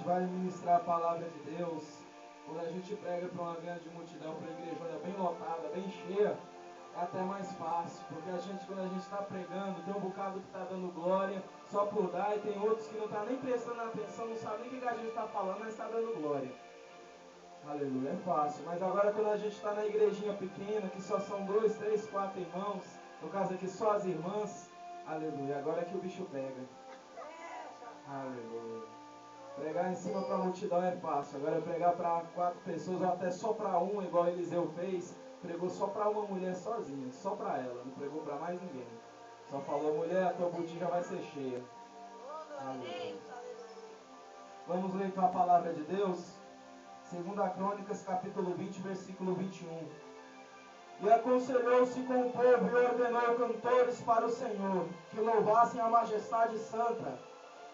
vai ministrar a palavra de Deus, quando a gente prega para uma grande multidão, para a igreja bem lotada, bem cheia, é até mais fácil, porque quando a gente está pregando, tem um bocado que está dando glória só por dar, e tem outros que não estão nem prestando atenção, não sabem nem o que a gente está falando, mas está dando glória. Aleluia, é fácil. Mas agora quando a gente está na igrejinha pequena, que só são 2, 3, 4 irmãos, no caso aqui só as irmãs, aleluia, agora é que o bicho pega. Aleluia. Pregar em cima para a multidão é fácil, agora pregar para 4 pessoas ou até só para uma, igual Eliseu fez, pregou só para uma mulher sozinha, só para ela, não pregou para mais ninguém. Só falou: mulher, a tua botija vai ser cheia. Aleluia. Vamos ler então a palavra de Deus. 2 Crônicas, capítulo 20, versículo 21. E aconselhou-se com o povo e ordenou cantores para o Senhor, que louvassem a majestade santa,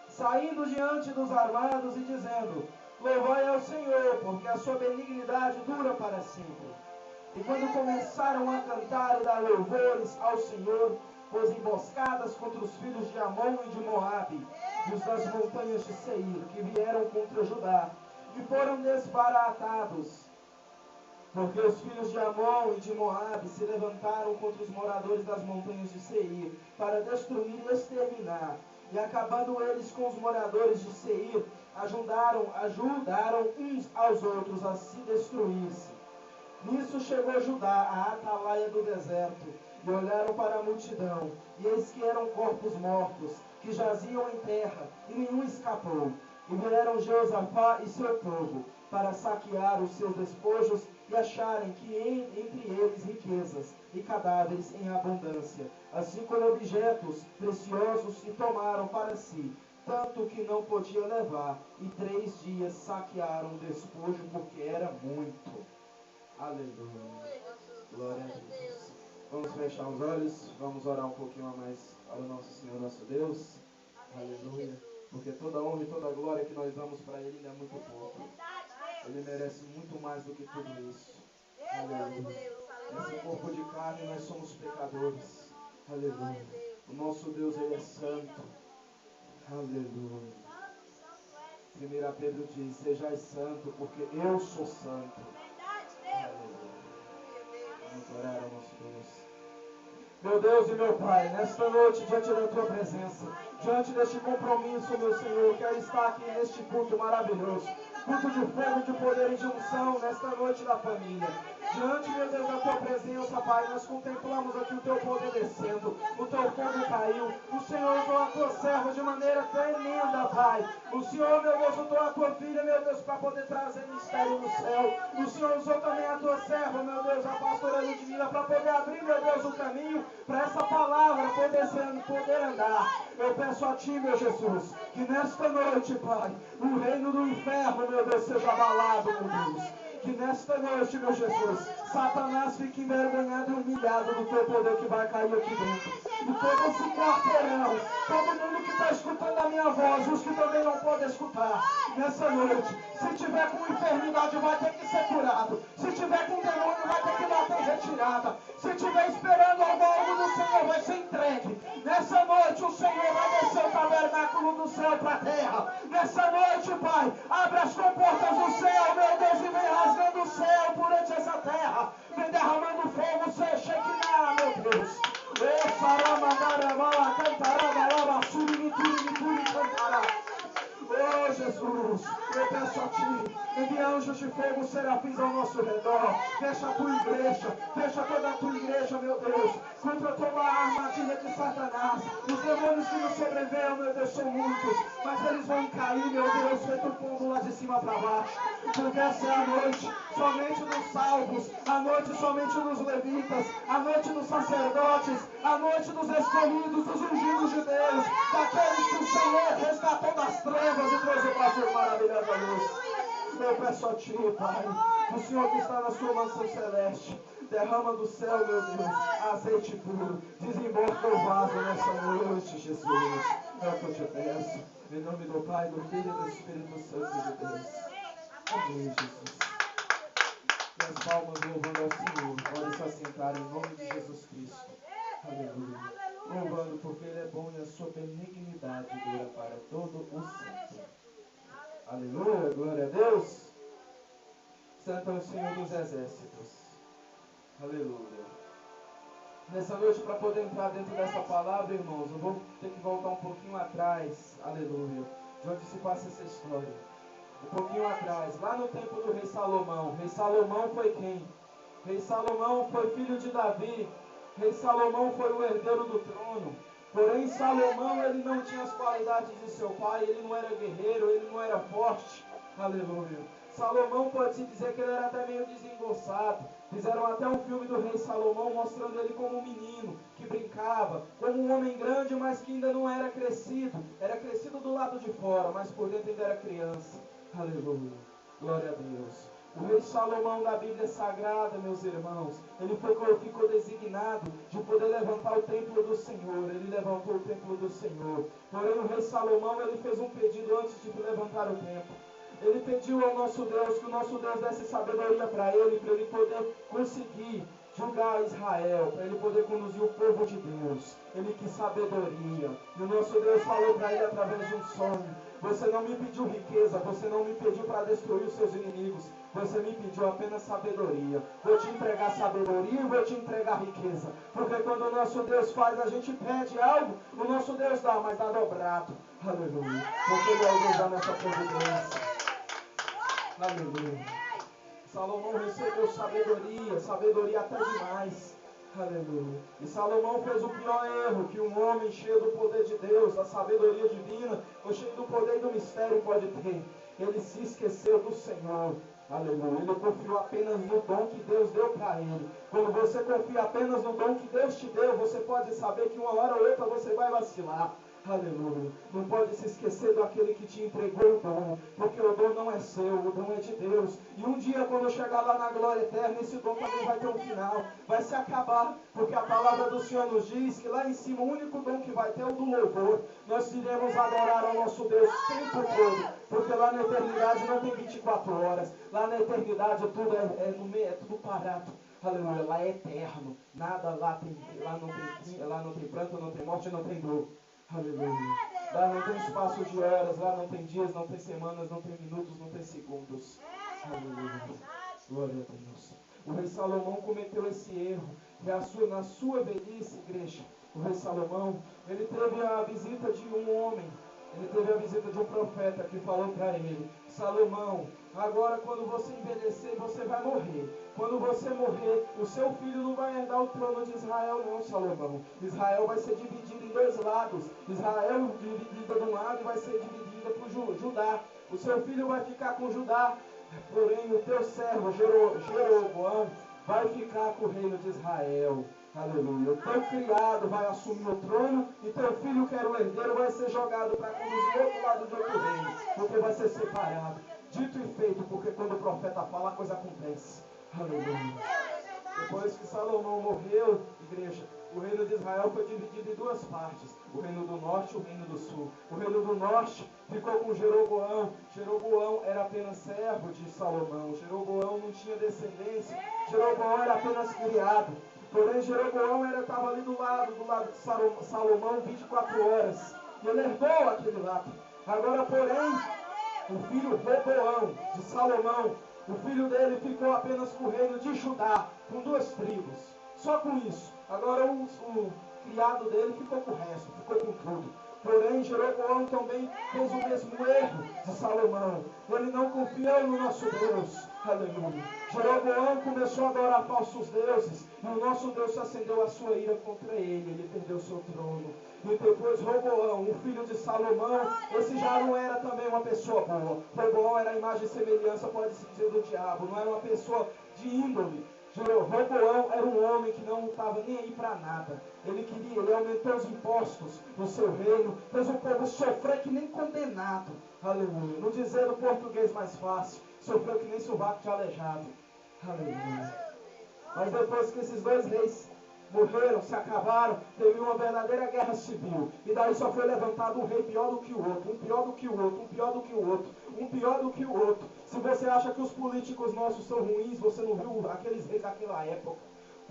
saindo diante dos armados e dizendo: louvai ao Senhor, porque a sua benignidade dura para sempre. E quando começaram a cantar e dar louvores ao Senhor, pôs emboscadas contra os filhos de Amon e de Moabe, e os das montanhas de Seir, que vieram contra Judá, e foram desbaratados, porque os filhos de Amon e de Moabe se levantaram contra os moradores das montanhas de Seir, para destruir e exterminar. E acabando eles com os moradores de Seir, ajudaram uns aos outros a se destruir-se. Nisso chegou Judá, a atalaia do deserto, e olharam para a multidão, e eis que eram corpos mortos, que jaziam em terra, e nenhum escapou. E vieram Jeosafá e seu povo, para saquear os seus despojos, e acharem que entre eles riquezas e cadáveres em abundância, assim como objetos preciosos, e tomaram para si, tanto que não podia levar, e 3 dias saquearam o despojo, porque era muito. Aleluia. Glória a Deus. Vamos fechar os olhos, vamos orar um pouquinho a mais para o nosso Senhor, nosso Deus. Aleluia. Porque toda honra e toda glória que nós damos para Ele ainda é muito pouco. Ele merece muito mais do que tudo isso. Aleluia. Nesse corpo de carne nós somos pecadores. Aleluia. O nosso Deus, Ele é santo. Aleluia. 1 Pedro diz: sejais santo, porque eu sou santo. Aleluia. Vamos orar ao nosso Deus. Meu Deus e meu Pai, nesta noite, diante da Tua presença, diante deste compromisso, meu Senhor, quero estar aqui neste culto maravilhoso, culto de fogo, de poder e de unção, nesta noite da família. Diante, meu Deus, da Tua presença, Pai, nós contemplamos aqui o Teu poder descendo, o Teu fogo caiu, o Senhor usou a Tua serva de maneira tremenda, Pai. O Senhor, meu Deus, usou a Tua filha, meu Deus, para poder trazer mistério no céu. O Senhor usou também a Tua serva, meu Deus, a pastora Ludmila, para poder abrir, meu Deus, o caminho para essa palavra poder andar. Eu peço a Ti, meu Jesus, que nesta noite, Pai, o reino do inferno, meu Deus, seja abalado, meu Deus. Que nesta noite, meu Jesus, Satanás fique envergonhado e humilhado do Teu poder que vai cair aqui dentro. E todo esse quarteirão, todo mundo que está escutando a minha voz, os que também não podem escutar, nessa noite, se tiver com enfermidade, vai ter que ser curado. Se tiver com demônio, vai ter que bater em retirada. Se tiver esperando algo do Senhor, vai ser entregue. Nessa noite, o Senhor vai descer o tabernáculo do céu para a terra. Nessa noite, Pai, abre as comportas do céu, meu Deus, e vem rasgando o céu durante essa terra. Vem derramando fogo, Shekinah, meu Deus. Oh Jesus, eu peço a Ti, envia anjos de fogo, serafins ao nosso redor. Fecha a Tua igreja, fecha toda a Tua igreja, meu Deus, contra toda a armadilha de Satanás. Os demônios que nos sobrevêm, meu Deus, são muitos, mas eles vão cair, meu Deus, feito pombo lá de cima para baixo. Porque essa é a noite somente dos salvos, a noite somente dos levitas, a noite dos sacerdotes, a noite dos escolhidos, dos ungidos de Deus, daqueles que o Senhor resgatou das trevas e trouxe para a sua maravilhosa luz. Eu peço a Ti, Pai, o Senhor que está na sua mansão celeste, derrama do céu, meu Deus, azeite puro, desembolsa o vaso nessa noite, Jesus. É o que eu te peço, em nome do Pai, do Filho e do Espírito Santo de Deus. Amém, Jesus. E as palmas louvando ao Senhor, pode se assentar em nome de Jesus Cristo. Aleluia. Louvando porque Ele é bom e a sua benignidade dura para todo o sempre. Aleluia, glória a Deus. Santo é o Senhor dos Exércitos. Aleluia. Nessa noite, para poder entrar dentro dessa palavra, irmãos, eu vou ter que voltar um pouquinho atrás, aleluia, de onde se passa essa história. Um pouquinho atrás, lá no tempo do rei Salomão. Rei Salomão foi quem? Rei Salomão foi filho de Davi. Rei Salomão foi o herdeiro do trono. Porém, Salomão, ele não tinha as qualidades de seu pai, ele não era guerreiro, ele não era forte. Aleluia. Salomão, pode-se dizer que ele era até meio desengonçado. Fizeram até um filme do rei Salomão mostrando ele como um menino que brincava, como um homem grande, mas que ainda não era crescido. Era crescido do lado de fora, mas por dentro ainda era criança. Aleluia. Glória a Deus. O rei Salomão da Bíblia Sagrada, meus irmãos, ele ficou designado de poder levantar o templo do Senhor. Ele levantou o templo do Senhor. Porém, o rei Salomão, ele fez um pedido antes de levantar o templo. Ele pediu ao nosso Deus que o nosso Deus desse sabedoria para ele poder conseguir julgar Israel, para ele poder conduzir o povo de Deus. Ele quis sabedoria. E o nosso Deus falou para ele através de um sonho: você não me pediu riqueza, você não me pediu para destruir os seus inimigos, você me pediu apenas sabedoria. Vou te entregar sabedoria e vou te entregar riqueza. Porque quando o nosso Deus faz, a gente pede algo, o nosso Deus dá, mas dá dobrado. Aleluia. Porque Ele é o Deus da nossa providência. Aleluia. Salomão recebeu sabedoria até demais. Aleluia. E Salomão fez o pior erro que um homem cheio do poder de Deus, da sabedoria divina, ou cheio do poder e do mistério pode ter. Ele se esqueceu do Senhor. Aleluia. Ele confiou apenas no dom que Deus deu para ele. Quando você confia apenas no dom que Deus te deu, você pode saber que uma hora ou outra você vai vacilar. Aleluia. Não pode se esquecer daquele que te entregou o dom, porque o dom não é seu, o dom é de Deus. E um dia, quando eu chegar lá na glória eterna, esse dom também vai ter um final, vai se acabar, porque a palavra do Senhor nos diz que lá em cima o único dom que vai ter é o do louvor. Nós iremos adorar ao nosso Deus o tempo todo, porque lá na eternidade não tem 24 horas, lá na eternidade tudo é tudo parado. Aleluia, lá é eterno, nada lá não tem pranto, não tem morte, não tem dor. Aleluia. Lá não tem espaço de horas, lá não tem dias, não tem semanas, não tem minutos, não tem segundos. Aleluia. Glória a Deus. O rei Salomão cometeu esse erro. E na sua velhice, igreja, o rei Salomão, ele teve a visita de um homem. Ele teve a visita de um profeta que falou para ele: Salomão, agora quando você envelhecer, você vai morrer. Quando você morrer, o seu filho não vai herdar o trono de Israel não, Salomão. Israel vai ser dividido em dois lados. Israel dividida de um lado e vai ser dividida por Judá. O seu filho vai ficar com Judá, porém o teu servo Jeroboão vai ficar com o reino de Israel. Aleluia. O teu criado vai assumir o trono e teu filho, que era o herdeiro, vai ser jogado para conduzir o outro lado de outro reino, porque vai ser separado. Dito e feito, porque quando o profeta fala, a coisa acontece. Aleluia. Depois que Salomão morreu, igreja, o reino de Israel foi dividido em duas partes: o reino do norte e o reino do sul. O reino do norte ficou com Jeroboão. Jeroboão era apenas servo de Salomão. Jeroboão não tinha descendência. Jeroboão era apenas criado. Porém, Jeroboão estava ali do lado de Salomão 24 horas. E ele herdou aquele lado. Agora, porém, o filho Roboão de Salomão, o filho dele ficou apenas com o reino de Judá, com 2 tribos. Só com isso. Agora o criado dele ficou com o resto, ficou com tudo. Porém, Jeroboão também fez o mesmo erro de Salomão. Ele não confiou no nosso Deus. Aleluia. Jeroboão começou a adorar falsos deuses. E o nosso Deus acendeu a sua ira contra ele. Ele perdeu seu trono. E depois Roboão, o filho de Salomão, esse já não era também uma pessoa boa. Roboão era a imagem e semelhança, pode-se dizer, do diabo. Não era uma pessoa de índole. Roboão era um homem que não estava nem aí para nada. Ele aumentou os impostos no seu reino, fez o povo sofrer que nem condenado. Aleluia. Não dizer no português mais fácil, sofreu que nem sovaco de aleijado. Aleluia. Mas depois que esses 2 reis morreram, se acabaram, teve uma verdadeira guerra civil. E daí só foi levantado um rei pior do que o outro, um pior do que o outro, um pior do que o outro, um pior do que o outro. Se você acha que os políticos nossos são ruins, você não viu aqueles reis daquela época.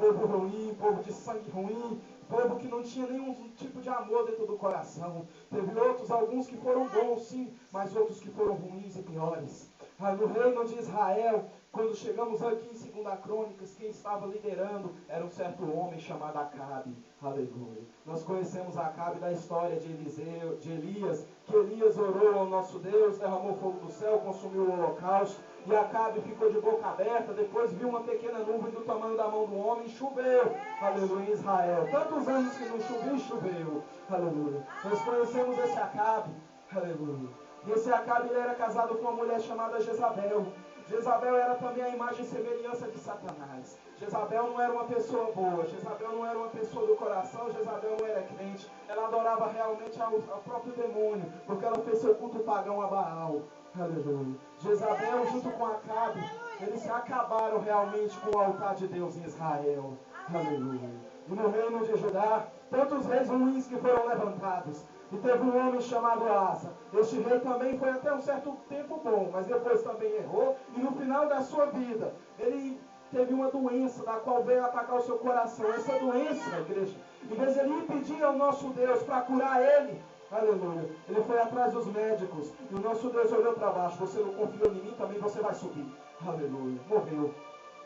povo ruim, povo de sangue ruim, povo que não tinha nenhum tipo de amor dentro do coração. Teve outros, alguns que foram bons sim, mas outros que foram ruins e piores. No reino de Israel, quando chegamos aqui em 2 Crônicas, quem estava liderando era um certo homem chamado Acabe. Aleluia. Nós conhecemos Acabe da história de Elias, que Elias orou ao nosso Deus, derramou fogo do céu, consumiu o holocausto, e Acabe ficou de boca aberta, depois viu uma pequena nuvem do tamanho da mão do homem e choveu. Aleluia, em Israel. Tantos anos que não chovia, choveu. Aleluia. Nós conhecemos esse Acabe. Aleluia. E esse Acabe, ele era casado com uma mulher chamada Jezabel. Jezabel era também a imagem e semelhança de Satanás. Jezabel não era uma pessoa boa, Jezabel não era uma pessoa do coração, Jezabel não era crente. Ela adorava realmente ao próprio demônio, porque ela fez seu culto pagão a Baal. Aleluia. Jezabel junto com Acabe, eles acabaram realmente com o altar de Deus em Israel. Aleluia. E no reino de Judá, tantos reis ruins que foram levantados. E teve um homem chamado Asa. Este rei também foi até um certo tempo bom, mas depois também errou. E no final da sua vida, ele teve uma doença da qual veio atacar o seu coração. Essa doença, igreja, em vez de ele pedir ao nosso Deus para curar ele, aleluia, ele foi atrás dos médicos. E o nosso Deus olhou para baixo. Você não confiou em mim, também você vai subir. Aleluia. Morreu.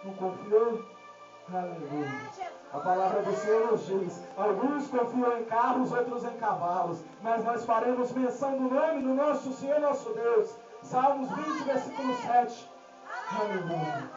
Não confiou? Aleluia. A palavra do Senhor nos diz: alguns confiam em carros, outros em cavalos, mas nós faremos menção do nome do nosso Senhor, nosso Deus. Salmos 20, versículo 7. Aleluia.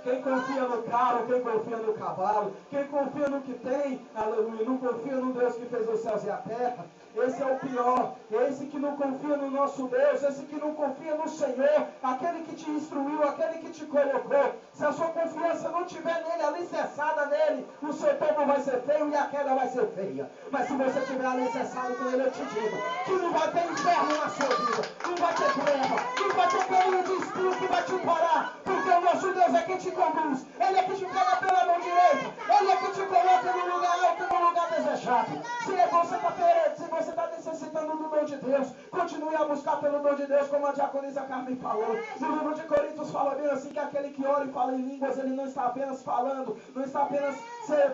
Quem confia no carro, quem confia no cavalo, quem confia no que tem, aleluia, não confia no Deus que fez os céus e a terra. Esse é o pior, esse que não confia no nosso Deus, esse que não confia no Senhor, aquele que te instruiu, aquele que te colocou. Se a sua confiança não estiver nele, alicerçada nele, o seu tempo vai ser feio e a queda vai ser feia. Mas se você estiver alicerçado com ele, eu te digo que não vai ter inferno na sua vida, não vai ter prova, não vai ter caminho de espinho que vai te parar, porque o nosso Deus é quem te conduz, ele é que te pega pela mão direita, ele é que te coloca no lugar alto, no lugar desejado. Se você está necessitando do dom de Deus, continue a buscar pelo dom de Deus, como a diaconisa Carmen falou. No livro de Coríntios fala bem assim, que aquele que ora e fala em línguas, ele não está apenas falando, não está apenas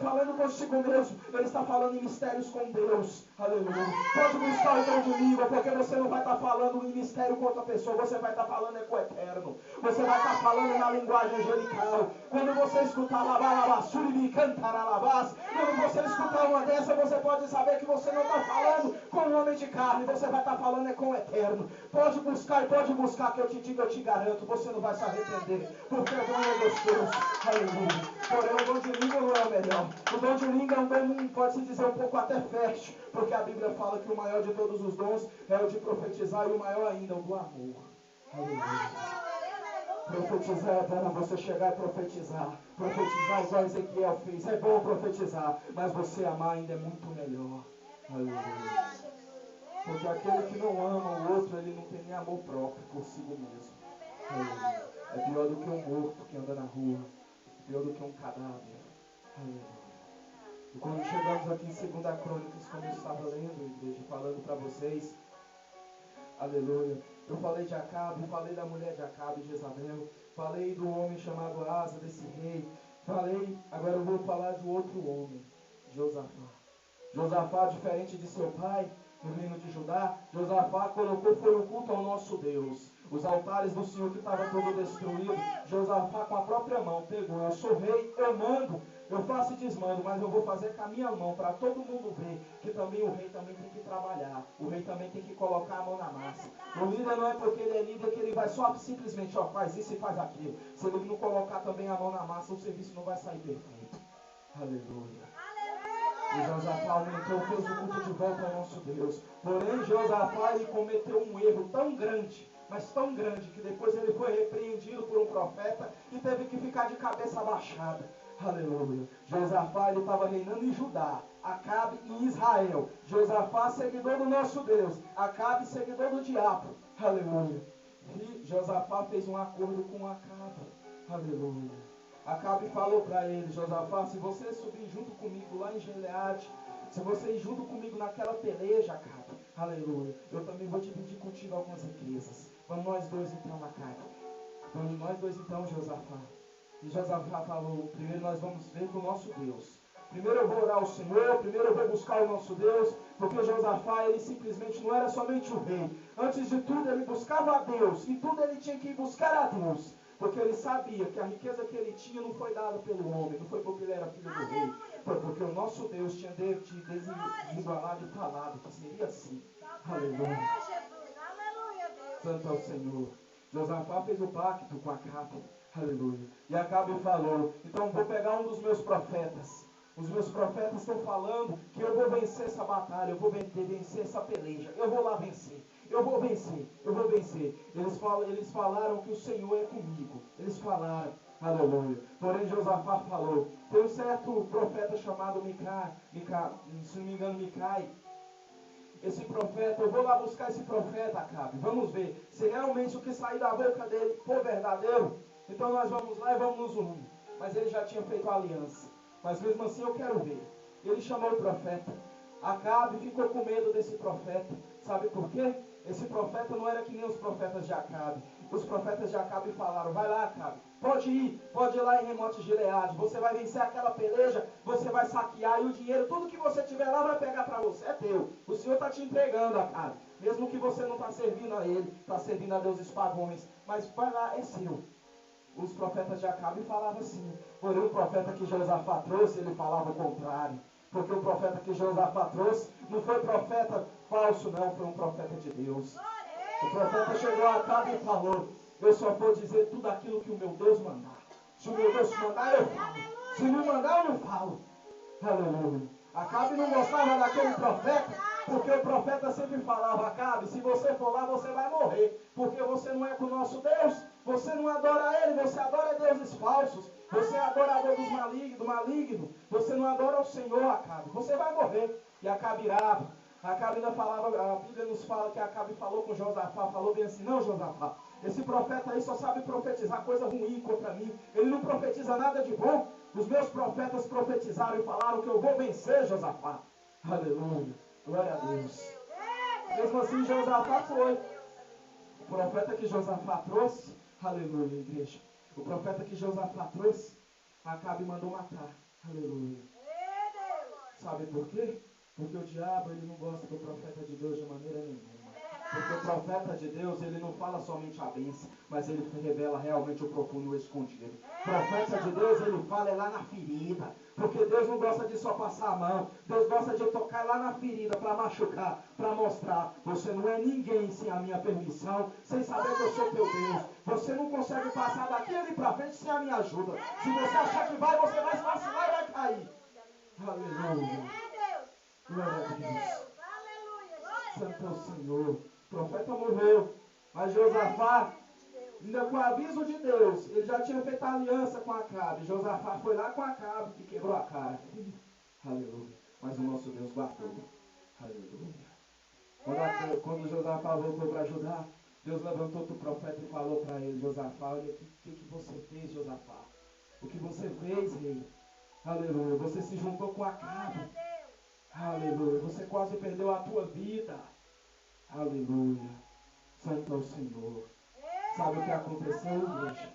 falando consigo mesmo, ele está falando em mistérios com Deus. Aleluia. Pode buscar o dom de língua, porque você não vai estar falando em mistério com outra pessoa, você vai estar falando com o eterno, você vai estar falando na linguagem angelical. Quando você escutar labalabassuri, cantar alabás, quando você escutar uma dessa, você pode saber que você não está falando com um homem de carne, você vai estar falando com o eterno. Pode buscar, que eu te digo, eu te garanto, você não vai se arrepender, porque o dom é gostoso. Aleluia. Porém, o dom de língua não é o melhor. O dom de língua é um dom, pode-se dizer, um pouco até fértil, porque a Bíblia fala que o maior de todos os dons é o de profetizar, e o maior ainda é o do amor. Aleluia. Profetizar é bom, você chegar e profetizar igual Ezequiel fez, é bom profetizar, mas você amar ainda é muito melhor. Aleluia. Porque aquele que não ama o outro, ele não tem nem amor próprio por si mesmo. Aleluia. É pior do que um morto que anda na rua, é pior do que um cadáver. Aleluia. E quando chegamos aqui em 2 Crônicas, como eu estava lendo, igreja, falando para vocês, aleluia, eu falei de Acabe, falei da mulher de Acabe, Jezabel, falei do homem chamado Asa, desse rei, agora eu vou falar de outro homem, Josafá. Josafá, diferente de seu pai, no reino de Judá, Josafá foi o culto ao nosso Deus. Os altares do Senhor que estavam todos destruídos, Josafá com a própria mão pegou: eu sou rei, eu mando, eu faço e desmando, mas eu vou fazer com a minha mão, para todo mundo ver que também o rei também tem que trabalhar, o rei também tem que colocar a mão na massa. O líder não é porque ele é líder que ele vai só simplesmente, faz isso e faz aquilo. Se ele não colocar também a mão na massa, o serviço não vai sair perfeito. Aleluia. E Josafá aumentou, fez o culto de volta ao nosso Deus. Porém, Josafá, ele cometeu um erro tão grande, mas tão grande, que depois ele foi repreendido por um profeta e teve que ficar de cabeça baixada. Aleluia. Josafá, ele estava reinando em Judá, Acabe em Israel. Josafá, seguidor do nosso Deus, Acabe, seguidor do diabo. Aleluia. E Josafá fez um acordo com Acabe. Aleluia. Acabe falou para ele: Josafá, se você subir junto comigo lá em Gileade, se você ir junto comigo naquela peleja, Acabe, aleluia, eu também vou dividir contigo algumas riquezas. Vamos nós dois então, Acabe. Vamos nós dois então, Josafá. E Josafá falou, primeiro nós vamos ver com o nosso Deus. Primeiro eu vou orar ao Senhor, primeiro eu vou buscar o nosso Deus, porque Josafá, ele simplesmente não era somente o rei. Antes de tudo, ele buscava a Deus, e tudo ele tinha que ir buscar a Deus. Porque ele sabia que a riqueza que ele tinha não foi dada pelo homem, não foi porque ele era filho do rei. Foi porque o nosso Deus tinha desenvolado e falado que seria assim. Aleluia. Santo ao Senhor. Josafá fez o pacto com Acabe. Aleluia. E Acabe falou, então vou pegar um dos meus profetas. Os meus profetas estão falando que eu vou vencer essa batalha, eu vou vencer essa peleja. Eu vou lá vencer. Eu vou vencer, eu vou vencer. Eles falaram que o Senhor é comigo. Eles falaram, aleluia. Porém, Josafá falou, tem um certo profeta chamado se não me engano, Micai. Esse profeta, eu vou lá buscar esse profeta, Acabe. Vamos ver se realmente o que sair da boca dele for verdadeiro. Então nós vamos lá e vamos nos unir. Mas ele já tinha feito a aliança. Mas mesmo assim eu quero ver. Ele chamou o profeta. Acabe ficou com medo desse profeta. Sabe por quê? Esse profeta não era que nem os profetas de Acabe. Os profetas de Acabe falaram, vai lá, Acabe, pode ir lá em Remote Gileade, você vai vencer aquela peleja, você vai saquear, e o dinheiro, tudo que você tiver lá vai pegar para você, é teu. O Senhor está te entregando, Acabe, mesmo que você não está servindo a Ele, está servindo a deuses pagões, mas vai lá, é seu. Os profetas de Acabe falavam assim, porém o profeta que Josafá trouxe, ele falava o contrário. Porque o profeta que Josafá trouxe não foi profeta falso, não, foi um profeta de Deus. O profeta chegou a Acabe e falou, eu só vou dizer tudo aquilo que o meu Deus mandar. Se o meu Deus mandar, eu falo. Se não mandar, eu não falo. Aleluia. Acabe não gostava daquele profeta, porque o profeta sempre falava, Acabe, se você for lá, você vai morrer. Porque você não é com o nosso Deus, você não adora Ele, você adora deuses falsos. Você é adorador do maligno. Você não adora o Senhor, Acabe. Você vai morrer. E Acabe irava. Acabe ainda falava, a Bíblia nos fala que Acabe falou com Josafá, falou bem assim, não, Josafá, esse profeta aí só sabe profetizar coisa ruim contra mim. Ele não profetiza nada de bom. Os meus profetas profetizaram e falaram que eu vou vencer, Josafá. Aleluia. Glória a Deus. Mesmo assim, Josafá foi. O profeta que Josafá trouxe, aleluia, igreja. O profeta que Josafá trouxe, Acabe mandou matar. Aleluia. Sabe por quê? Porque o diabo, ele não gosta do profeta de Deus de maneira nenhuma. Porque o profeta de Deus, ele não fala somente a bênção, mas ele revela realmente o profundo e o escondido. O profeta de Deus, ele fala lá na ferida. Porque Deus não gosta de só passar a mão. Deus gosta de tocar lá na ferida para machucar, para mostrar. Você não é ninguém sem a minha permissão, sem saber que eu sou teu Deus. Você não consegue passar daqui ali para frente sem a minha ajuda. Se você achar que vai, você vai vacilar e vai cair. Aleluia. Glória a Deus. Santo é o Senhor. O profeta morreu. Mas Josafá, ainda com o aviso de Deus, ele já tinha feito aliança com Acabe. Josafá foi lá com Acabe e quebrou a cara. Aleluia. Mas o nosso Deus guardou. Aleluia. Quando Josafá voltou para Judá, Deus levantou o profeta e falou para ele, Josafá, olha o que você fez, Josafá. O que você fez, rei. Aleluia. Você se juntou com Acabe. Aleluia. Você quase perdeu a tua vida. Aleluia. Santo é o Senhor. Sabe o que aconteceu, igreja?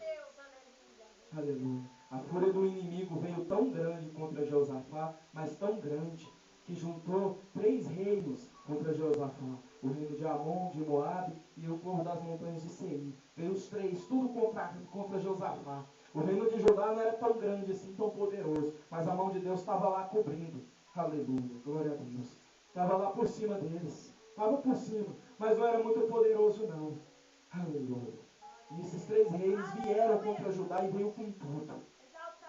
Aleluia. A fúria do inimigo veio tão grande contra Josafá, mas tão grande, que juntou 3 reinos contra Josafá. O reino de Amon, de Moabe e o povo das montanhas de Seir. Veio os 3, tudo contra Josafá. O reino de Judá não era tão grande assim, tão poderoso, mas a mão de Deus estava lá cobrindo. Aleluia, glória a Deus. Estava lá por cima deles. Estava por cima, mas não era muito poderoso não. Aleluia. E esses 3 reis vieram contra Judá e veio com tudo.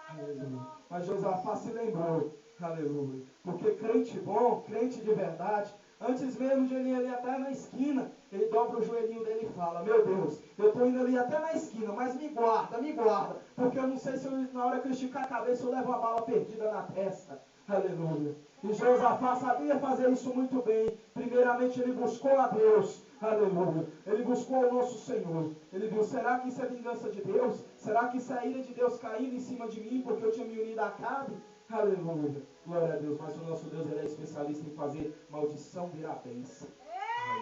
Aleluia. Mas Josafá se lembrou. Aleluia. Porque crente bom, crente de verdade, antes mesmo de ele ir ali até na esquina, ele dobra o joelhinho dele e fala, meu Deus, eu estou indo ali até na esquina, mas me guarda, porque eu não sei se na hora que eu esticar a cabeça eu levo a bala perdida na testa. Aleluia. E Josafá sabia fazer isso muito bem. Primeiramente ele buscou a Deus. Aleluia. Ele buscou o nosso Senhor. Ele viu, será que isso é vingança de Deus? Será que isso é a ira de Deus caindo em cima de mim porque eu tinha me unido a Acabe? Aleluia. Glória a Deus. Mas o nosso Deus, ele é especialista em fazer maldição virar bênção.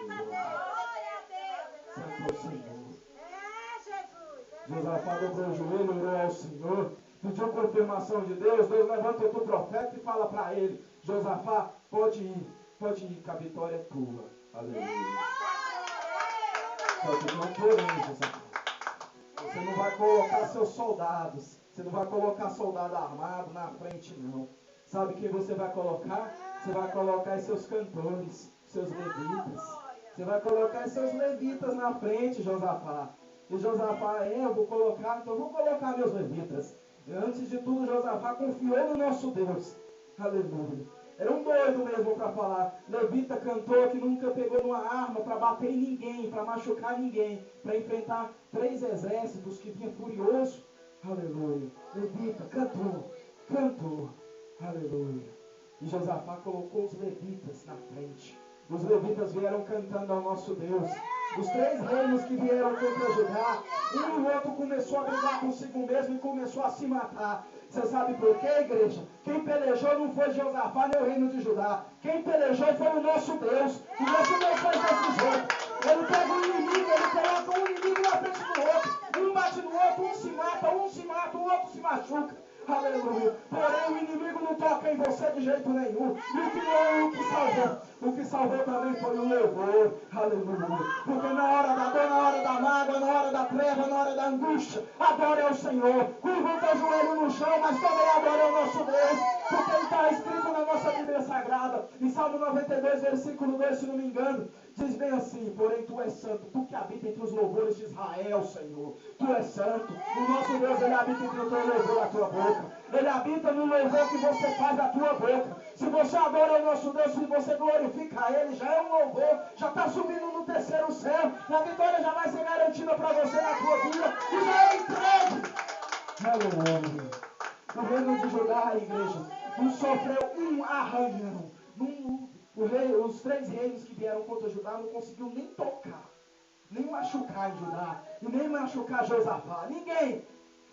Aleluia. Santo é o Senhor. Josafá dobrou o joelho, orou ao Senhor. pediu confirmação de Deus, Deus levanta outro profeta e fala para ele, Josafá, pode ir, que a vitória é tua. Aleluia. Só que não porém, Josafá. Você não vai colocar seus soldados, você não vai colocar soldado armado na frente, não. Sabe quem você vai colocar? Você vai colocar seus cantores, seus levitas. Você vai colocar seus levitas na frente, Josafá. E Josafá, eu vou colocar meus levitas. E antes de tudo, Josafá confiou no nosso Deus. Aleluia. Era um doido mesmo para falar. Levita cantor que nunca pegou numa arma para bater em ninguém, para machucar ninguém, para enfrentar 3 exércitos que vinha furioso. Aleluia. Levita cantou. Aleluia. E Josafá colocou os levitas na frente. Os levitas vieram cantando ao nosso Deus. Os 3 reinos que vieram contra Judá, um e o outro começou a brigar consigo mesmo e começou a se matar. Você sabe por quê, igreja? Quem pelejou não foi Josafá nem o reino de Judá. Quem pelejou foi o nosso Deus. O nosso Deus faz desse jeito. Ele pega um inimigo, ele coloca um inimigo na frente do outro. Um bate no outro, um se mata, o outro se machuca. Aleluia. Porém o inimigo não toca em você de jeito nenhum. E o que salvou também foi o louvor. Aleluia. Porque na hora da dor, na hora da mágoa, na hora da treva, na hora da angústia, adore ao Senhor. Curva o teu joelho no chão, mas também adore ao nosso Deus. Porque ele está escrito na nossa Bíblia Sagrada, em Salmo 92, versículo 2, se não me engano, diz bem assim, porém tu és santo, tu que habita entre os louvores de Israel, Senhor. Tu és santo. O nosso Deus, ele habita entre o teu louvor, a tua boca. Ele habita no louvor que você faz da tua boca. Se você adora o nosso Deus, se você glorifica Ele, já é um louvor, já está subindo no 3º céu. A vitória já vai ser garantida para você na tua vida e já é entregue. Aleluia. O reino de Judá, a igreja, não sofreu um arranhão. Os 3 reinos que vieram contra Judá não conseguiu nem tocar, nem machucar em Judá, e nem machucar Josafá. Ninguém.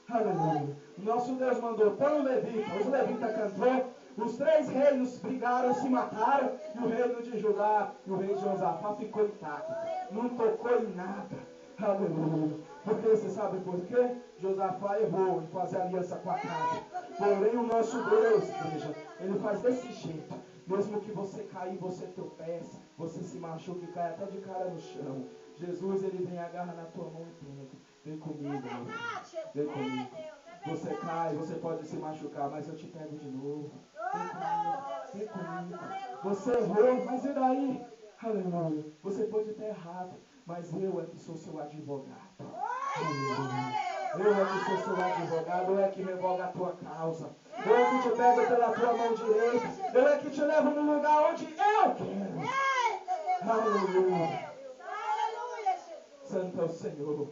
Aleluia. O nosso Deus mandou tão levita, os levitas cantou, os 3 reinos brigaram, se mataram, e o reino de Judá e o rei de Josafá ficou intacto. Não tocou em nada. Aleluia. Porque você sabe por quê? Josafá errou em fazer aliança com a casa. Porém o nosso Deus, igreja, ele faz desse jeito. Mesmo que você cair, você tropece, você se machuque e cai até de cara no chão. Jesus, ele vem, agarra na tua mão e pega. Vem comigo, meu filho. Vem comigo. Você cai, você pode se machucar, mas eu te pego de novo. Vem comigo. Você errou, mas e daí? Aleluia. Você pode ter errado, mas eu é que sou seu advogado. Aleluia. Eu é que sou seu advogado, eu é que revoga a tua causa. Eu é que te pego pela tua mão direita. Eu é que te levo no lugar onde eu quero. Aleluia. Santo é o Senhor.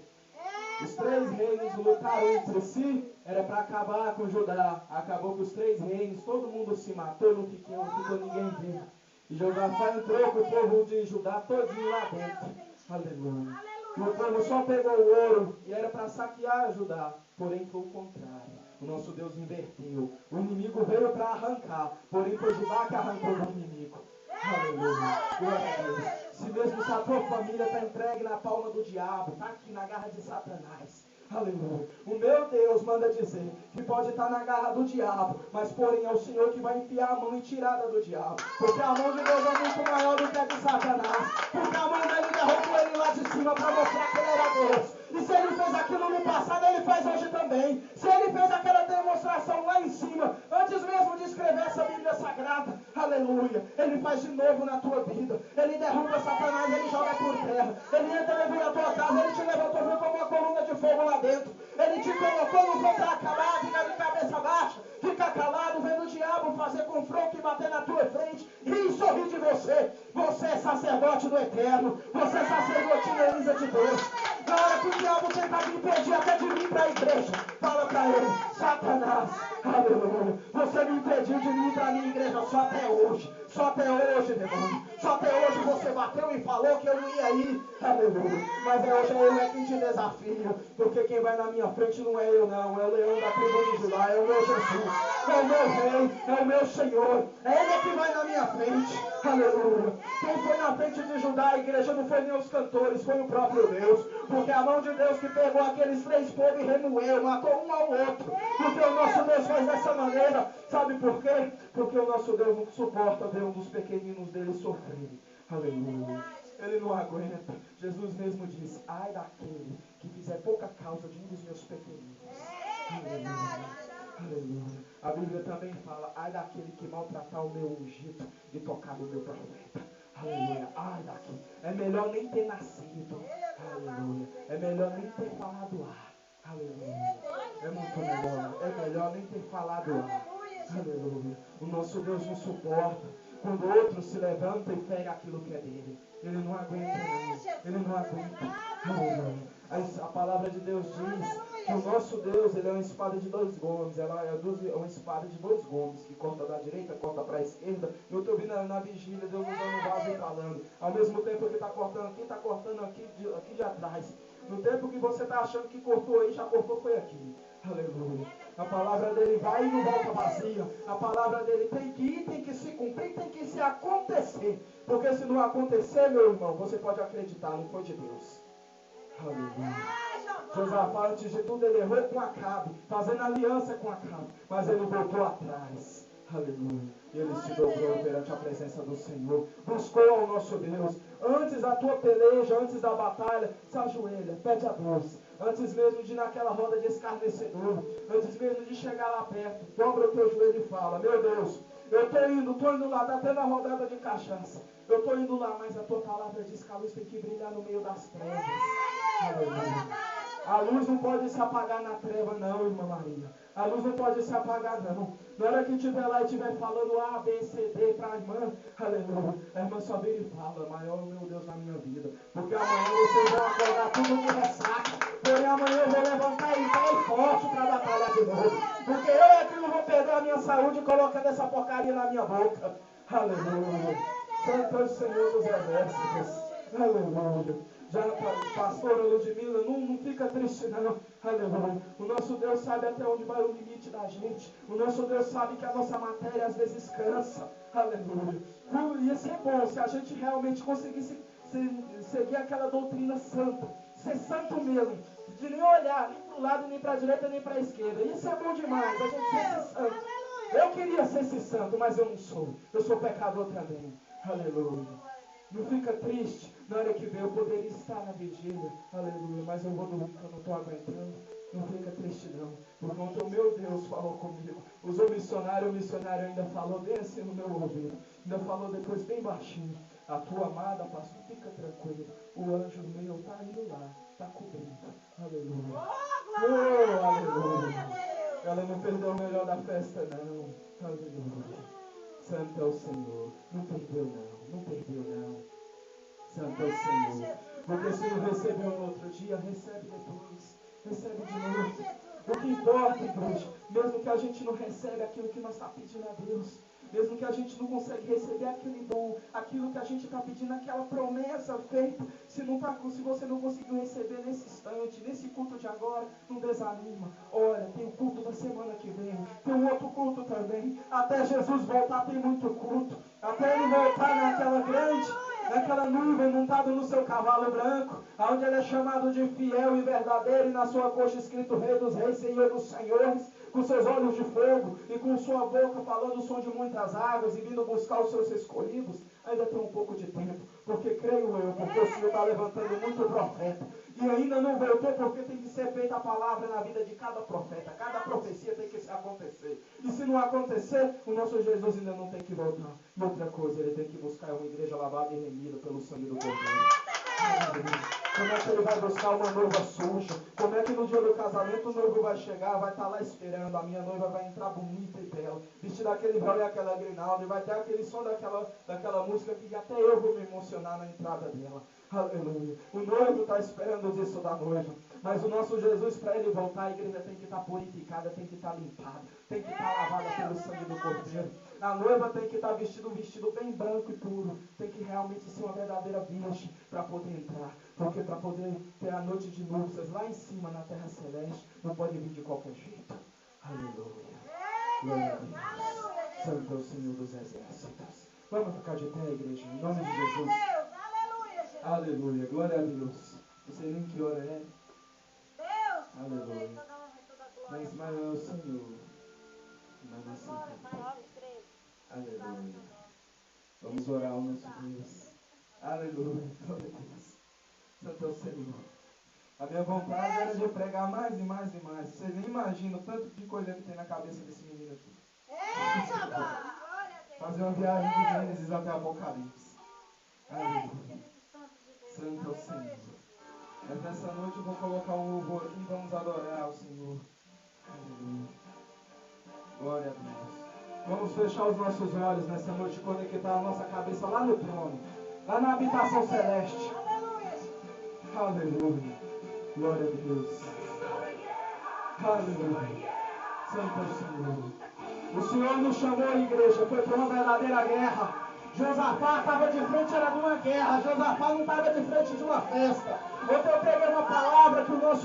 Os 3 reinos lutaram entre si, era para acabar com Judá. Acabou com os 3 reinos, todo mundo se matou, não ficou ninguém vivo. E Josafá entrou com o povo de Judá todinho lá dentro. Aleluia. E o povo só pegou o ouro e era para saquear Judá. Porém foi o contrário. O nosso Deus inverteu. O inimigo veio para arrancar, porém foi Judá que arrancou do inimigo. Aleluia. Glória a Deus. Se mesmo se a tua família está entregue na palma do diabo, está aqui na garra de Satanás. Aleluia. O meu Deus manda dizer que pode estar na garra do diabo, mas porém é o Senhor que vai enfiar a mão em tirada do diabo. Porque a mão de Deus é muito maior do que a de Satanás. Porque a mão dele derrubou ele lá de cima para mostrar que ele era Deus. E se ele fez aquilo no passado, ele faz hoje também. Se ele fez aquela demonstração lá em cima, antes mesmo de escrever essa Bíblia Sagrada, aleluia, ele faz de novo na tua vida. Ele derruba Satanás, ele joga por terra. Ele entra dentro da tua casa, ele te levantou como uma coluna de fogo lá dentro. Ele te colocou, não foi para acabar, fica de cabeça baixa, fica calado, vendo o diabo fazer confronto e bater na tua frente, e sorrir de você. Você é sacerdote do Eterno, você é sacerdotisa Elisa de Deus. Na hora que o diabo tentar me impedir até de vir para a igreja, fala para ele, Satanás, aleluia, você me impediu de vir para a minha igreja só até hoje, demônio, só até hoje você bateu e falou que eu não ia ir, aleluia, mas hoje eu é quem te desafio, porque quem vai na minha frente não é eu não, é o leão da tribo de Judá, é o meu Jesus, é o meu rei, é o meu Senhor, é ele que vai na minha frente, aleluia. Quem foi na frente de Judá, a igreja não foi nem os cantores, foi o próprio Deus, porque a mão de Deus que pegou aqueles 3 povos e remoeu, matou um ao outro, porque o nosso maneira. Sabe por quê? Porque o nosso Deus não suporta ver um dos pequeninos dele sofrer. Aleluia. Ele não aguenta. Jesus mesmo disse: ai daquele que fizer pouca causa de um dos meus pequeninos. Aleluia. Aleluia. A Bíblia também fala: ai daquele que maltratar o meu ungido e tocar no meu profeta. Aleluia. Ai daqui. É melhor nem ter nascido. Aleluia. É melhor nem ter falado aleluia. É muito melhor. É melhor nem ter falado aleluia. O nosso Deus não suporta quando outro se levanta e pega aquilo que é dele. Ele não aguenta, não. Ele não aguenta. Aleluia. A palavra de Deus diz que o nosso Deus, ele é uma espada de 2 gumes. Ela é uma espada de 2 gumes, que corta da direita, corta para a esquerda. Eu estou ouvindo na vigília, Deus usando o vaso e falando. Ao mesmo tempo que está cortando aqui de atrás. No tempo que você está achando que cortou aí, já cortou foi aqui. Aleluia. A palavra dele vai e não volta vazia. A palavra dele tem que ir, tem que se cumprir, tem que se acontecer. Porque se não acontecer, meu irmão, você pode acreditar, não foi de Deus. Aleluia. Josafá, antes de tudo, ele errou com Acabe, fazendo aliança com Acabe, mas ele voltou atrás. Aleluia. E ele se dobrou perante a presença do Senhor. Buscou ao nosso Deus. Antes da tua peleja, antes da batalha, se ajoelha, pede a Deus. Antes mesmo de ir naquela roda de escarnecedor, antes mesmo de chegar lá perto, dobra o teu joelho e fala: meu Deus, eu estou indo lá, está tendo a rodada de cachaça. Eu estou indo lá, mas a tua palavra diz que a luz tem que brilhar no meio das trevas. Aleluia. A luz não pode se apagar na treva, não, irmã Maria. A luz não pode se apagar, não. Na hora que estiver lá e estiver falando A, B, C, D para a irmã, aleluia, a irmã só vira e fala: maior, meu Deus, na minha vida. Porque amanhã vocês vão acordar tudo de ressaca. Porém, amanhã eu vou levantar e bem forte para batalhar de novo. Porque eu é que não vou perder a minha saúde colocando essa porcaria na minha boca. Aleluia. Santo é o Senhor dos Exércitos. Aleluia. Já, pastora Ludmila, não fica triste não. Aleluia. O nosso Deus sabe até onde vai o limite da gente. O nosso Deus sabe que a nossa matéria às vezes cansa. Aleluia. Ia ser bom se a gente realmente conseguisse seguir aquela doutrina santa. Ser santo mesmo. De nem olhar nem para o lado, nem para a direita, nem para a esquerda. Isso é bom demais, a gente ser esse santo. Eu queria ser esse santo, mas eu não sou. Eu sou pecador também. Aleluia. Não fica triste na hora que vê, eu poderia estar na vigília, aleluia, mas eu vou dormir porque eu não estou aguentando. Não fica triste não, porque o meu Deus falou comigo. Usou o missionário ainda falou bem assim no meu ouvido, ainda falou depois bem baixinho: a tua amada, pastor, fica tranquilo, o anjo meu está indo lá, está cobrindo, aleluia. Oh, aleluia. Ela não perdeu o melhor da festa não, aleluia. Santo é o Senhor, não perdeu não perdeu não. Santo é o Senhor. Porque se não recebeu no outro dia, recebe depois. Recebe de novo. O que importa, igreja, mesmo que a gente não receba aquilo que nós estamos pedindo a Deus, mesmo que a gente não consegue receber aquele dom, aquilo que a gente está pedindo, aquela promessa feita, se você não conseguiu receber nesse instante, nesse culto de agora, não desanima. Olha, tem o culto da semana que vem, tem um outro culto também. Até Jesus voltar tem muito culto. Até ele voltar naquela nuvem montado no seu cavalo branco, onde ele é chamado de fiel e verdadeiro, e na sua coxa escrito Rei dos Reis, Senhor dos Senhores, com seus olhos de fogo e com sua boca falando o som de muitas águas e vindo buscar os seus escolhidos. Ainda tem um pouco de tempo, porque creio eu, porque o Senhor está levantando muito profeta, e ainda não voltou, porque tem que ser feita a palavra na vida de cada profeta. Cada profecia tem que acontecer, e se não acontecer, o nosso Jesus ainda não tem que voltar. E outra coisa, ele tem que buscar uma igreja lavada e remida pelo sangue do Cordeiro. Como é que ele vai buscar uma noiva suja? Como é que no dia do casamento o noivo vai chegar, vai estar lá esperando, a minha noiva vai entrar bonita e bela, vestida aquele véu e aquela grinalda, e vai ter aquele som daquela música que até eu vou me emocionar na entrada dela. Aleluia. O noivo está esperando disso da noiva. Mas o nosso Jesus, para ele voltar, a igreja tem que estar purificada, tem que estar limpada, tem que estar lavada pelo sangue do Cordeiro. A noiva tem que estar vestido um vestido bem branco e puro. Tem que realmente ser uma verdadeira virgem para poder entrar. Porque para poder ter a noite de núpcias lá em cima, na terra celeste, não pode vir de qualquer jeito. Aleluia. Glória a Deus. Santo é o Senhor dos Exércitos. Vamos ficar de pé, igreja, em nome de Jesus. Aleluia. Glória a Deus. Não sei nem que hora é. Aleluia. Mas é o Senhor. Aleluia. Vamos orar ao nosso Deus. Aleluia. Glória a Deus. Santo é o Senhor. A minha vontade era de pregar mais e mais e mais. Vocês nem imaginam o tanto de coisa que tem na cabeça desse menino aqui. Fazer uma viagem de Gênesis até Apocalipse. Aleluia. Santo é o Senhor. Mas nessa noite eu vou colocar um louvor aqui e vamos adorar ao Senhor. Aleluia. Glória a Deus. Vamos fechar os nossos olhos nessa noite e conectar a nossa cabeça lá no trono. Lá na habitação celeste. Aleluia. Glória a Deus. Aleluia. Santo é o Senhor. O Senhor nos chamou, igreja, foi para uma verdadeira guerra. Josafá estava de frente, era de uma guerra. Josafá não estava de frente de uma festa. Ontem eu peguei uma palavra que o meu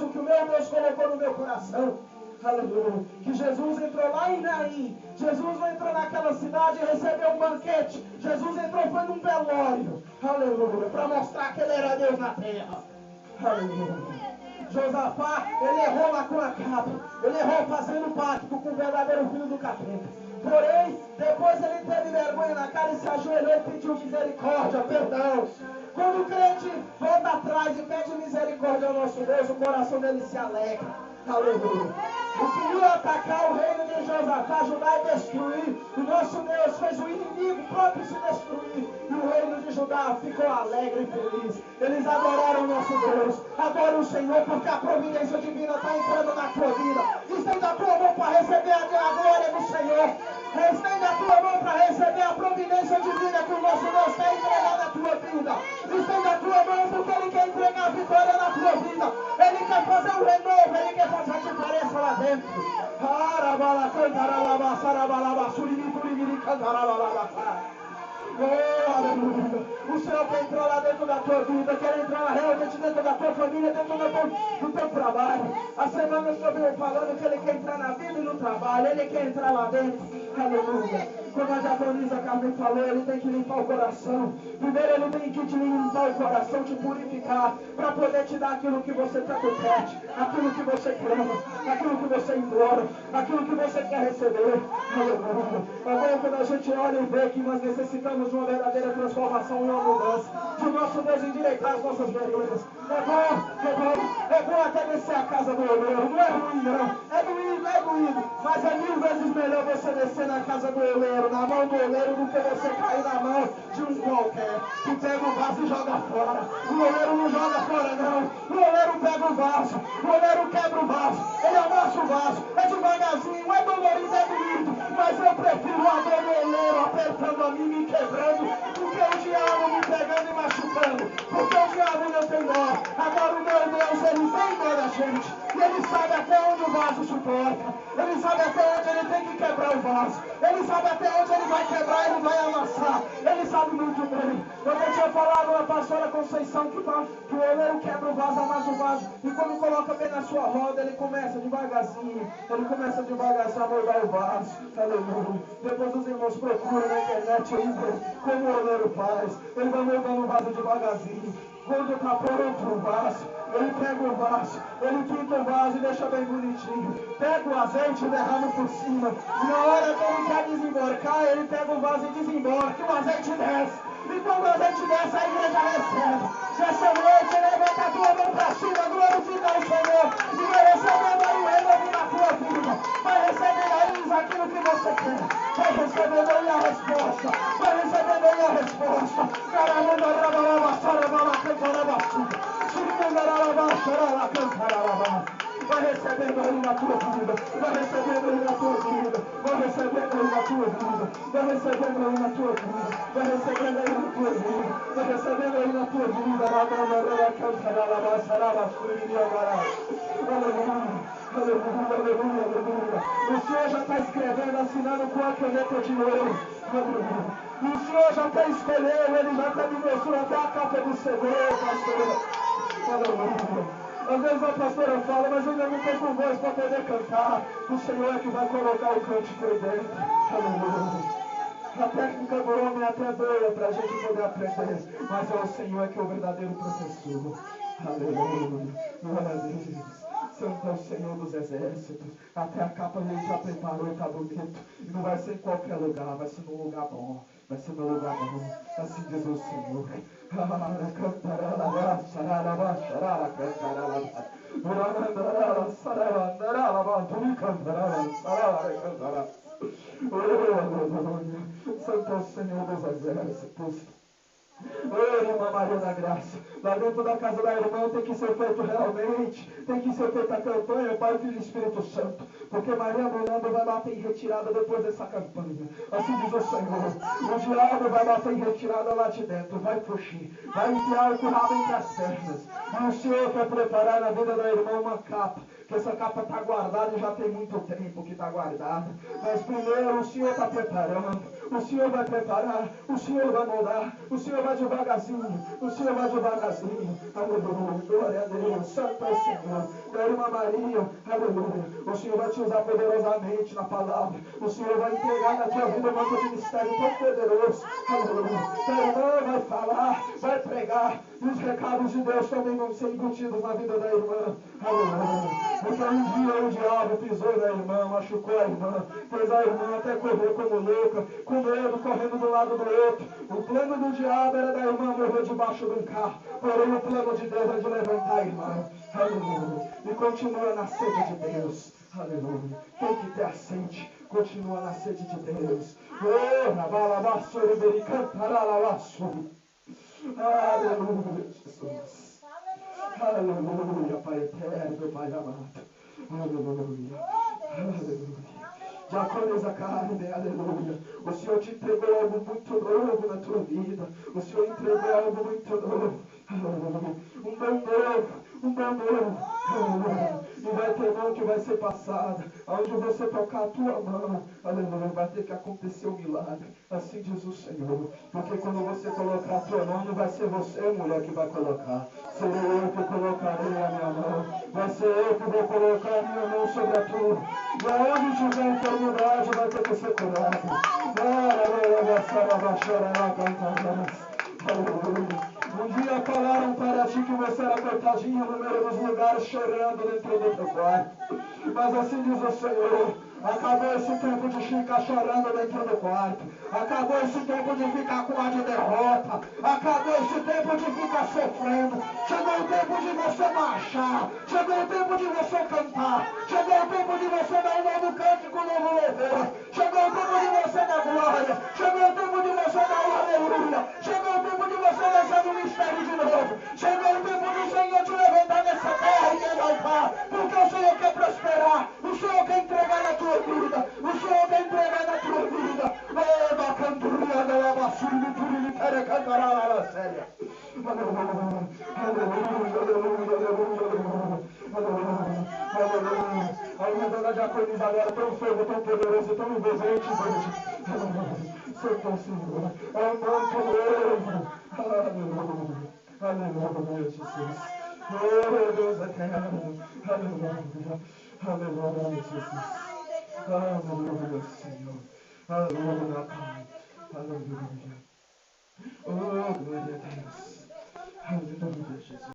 Deus colocou no meu coração. Aleluia. Que Jesus entrou lá em Naim. Jesus não entrou naquela cidade e recebeu um banquete. Jesus entrou foi num velório. Aleluia. Para mostrar que ele era Deus na terra. Aleluia. Josafá, ele errou lá com Acabe. Ele errou fazendo pacto com o verdadeiro filho do capeta. Porém, depois ele teve vergonha na cara e se ajoelhou e pediu misericórdia, perdão. Quando o crente volta atrás e pede misericórdia ao nosso Deus, o coração dele se alegra. Aleluia. O que ia atacar o reino de Josafá, ajudar e destruir, o nosso Deus fez o inimigo próprio se destruir. E o reino de Judá ficou alegre e feliz. Eles adoraram o nosso Deus. Adora o Senhor, porque a providência divina está entrando na tua vida. Estende a tua mão para receber a glória do Senhor. Estende a tua mão para receber a providência divina que o nosso Deus quer entregar na tua vida. Estende a tua mão porque Ele quer entregar a vitória na tua vida. Ele quer fazer um renovo, Ele quer fazer a diferença lá dentro. Oh, aleluia. O Senhor quer entrar lá dentro da tua vida, quer entrar realmente dentro da tua família, dentro do teu trabalho. A semana eu estou falando que Ele quer entrar na vida e no trabalho, Ele quer entrar lá dentro. Aleluia. Como a diaconisa Carmen falou, Ele tem que limpar o coração. Primeiro Ele tem que te limpar o coração, te purificar, para poder te dar aquilo que você tanto pede, aquilo que você clama, aquilo que você implora, aquilo que você quer receber. Aleluia. Agora quando a gente olha e vê que nós necessitamos de uma verdadeira transformação e uma mudança, de o nosso Deus endireitar as nossas veredas. É bom até descer a casa do oleiro. Não é ruim não, é doído, mas é 1000 vezes melhor você descer na casa do oleiro, na mão do oleiro, do que você cair na mão de um qualquer que pega o vaso e joga fora. O oleiro não joga fora não, o oleiro pega o vaso, o oleiro quebra o vaso, ele amassa o vaso, é devagarzinho, é dolorido, é doído, mas eu prefiro a dor do oleiro apertando a mim, me quebrando, do que o diabo me pegando e machucando, porque o diabo não tem dó. Agora o meu Deus, Ele tem dó da gente, e Ele sabe até onde o vaso suporta, Ele sabe até onde Ele tem que quebrar o vaso, Ele sabe até onde Ele vai quebrar, Ele vai amassar, Ele sabe muito bem. Eu tinha falado na pastora Conceição que o oleiro quebra o vaso, amassa o vaso, e quando coloca bem na sua roda, ele começa devagarzinho a moldar o vaso. Aleluia. Depois os irmãos procuram na internet aí como o oleiro faz. Ele vai moldando o vaso devagarzinho. Quando está pronto o vaso, ele pega o vaso, ele pinta o vaso e deixa bem bonitinho. Pega o azeite e derrama por cima. E na hora que ele quer desemborcar, ele pega o vaso e desemborca, e o azeite desce. E quando o azeite desce, a igreja recebe. Nessa noite, levanta a tua mão para cima, glorifica o Senhor. E vai recebendo aí o renovo na tua vida. Vai recebendo aí aquilo que você quer. Vai recebendo aí a resposta. Vai recebendo aí a resposta. Vai recebendo aí na tua vida. Vai recebendo aí na tua vida. Vai recebendo aí na tua vida. Vai recebendo aí na tua vida. Vai recebendo aí na tua vida. Vai recebendo aí na tua vida. Aleluia. O Senhor já está escrevendo, assinando com a caneta de ouro. O Senhor já está escolhendo, Ele já está me mostrando até a capa do CD, pastor. Aleluia. Às vezes a pastora fala, mas eu ainda não estou com voz para poder cantar. O Senhor é que vai colocar o cântico aí dentro. Aleluia. A técnica do homem é até boa para a gente poder aprender, mas é o Senhor que é o verdadeiro professor. Aleluia. Glória a Deus. Santo é o Senhor dos exércitos. Até a capa ele já preparou e tá bonito. E não vai ser em qualquer lugar, vai ser num lugar bom. Vai ser num lugar bom. Assim diz o Senhor. Santo é o Senhor dos exércitos. Ô, irmã Maria da Graça, lá dentro da casa da irmã tem que ser feito realmente, tem que ser feita a campanha, Pai, Filho e Espírito Santo, porque Maria Mulanda vai bater em retirada depois dessa campanha. Assim diz o Senhor, o diabo vai bater em retirada lá de dentro, vai fugir, vai enfiar o rabo entre as pernas. E o Senhor quer preparar na vida da irmã uma capa, que essa capa está guardada e já tem muito tempo que está guardada. Mas primeiro o Senhor está preparando, o Senhor vai preparar, o Senhor vai moldar, o Senhor vai devagarzinho, o Senhor vai devagarzinho. Aleluia, glória a Deus, Santo é o Senhor. Da irmã Maria, aleluia, o Senhor vai te usar poderosamente na palavra, o Senhor vai entregar na tua vida um ministério tão poderoso. Aleluia, a irmã vai falar, vai pregar, e os recados de Deus também vão ser embutidos na vida da irmã. Aleluia. Porque um dia o diabo pisou na irmã, machucou a irmã, fez a irmã até correr como louca, com medo, correndo de um lado do outro. O plano do diabo era da irmã morrer debaixo de um carro, porém o plano de Deus é de levantar a irmã. Aleluia. E continua na sede de Deus. Aleluia. Tem que ter a sede. Continua na sede de Deus. Aleluia, Jesus. Aleluia, Pai eterno, Pai amado. Aleluia. Aleluia. Diaconisa Carmen, aleluia. O Senhor te entregou algo muito novo na tua vida. O Senhor entregou algo muito novo. Aleluia. Um dom novo, um dom novo. Aleluia. E vai ter mão que vai ser passada. Aonde você tocar a tua mão, aleluia, vai ter que acontecer um milagre. Assim diz o Senhor. Porque quando você colocar a tua mão, não vai ser você, mulher, que vai colocar. Serei eu que colocarei a minha mão. Vai ser eu que vou colocar a minha mão sobre a tua. E aonde tiver enfermidade, vai ter que ser curado. Aleluia. Um dia falaram para ti que você era coitadinho no meio dos lugares, chorando dentro do teu quarto. Mas assim diz o Senhor, acabou esse tempo de ficar chorando dentro do quarto. Acabou esse tempo de ficar com ar de derrota. Acabou esse tempo de ficar sofrendo. Chegou o tempo de você marchar. Chegou o tempo de você cantar. Chegou o tempo de você dar um novo cântico, um novo louvor. Chegou o tempo de você dar glória. Chegou o tempo de você dar um aleluia. Chegou o tempo de você descer no mistério de novo. Chegou o tempo do Senhor te levantar nessa terra e te exaltar. Porque o Senhor quer prosperar. O Senhor quer entregar na tua vida. O Senhor quer entregar na tua vida. Oh, da cantoria da lavassura do turili para cantar a lava séria. Aleluia, aleluia, aleluia, aleluia. A irmã dona Diaconisa agora tão fogo, tão poderoso, tão envolvente hoje. Santo Senhor, é um manto novo. Aleluia, aleluia, Jesus. Oh, Deus eterno. Aleluia. Aleluia, Jesus. Aleluia, Senhor. Aleluia, Pai. Aleluia. Oh, glória a Deus. Aleluia, Jesus.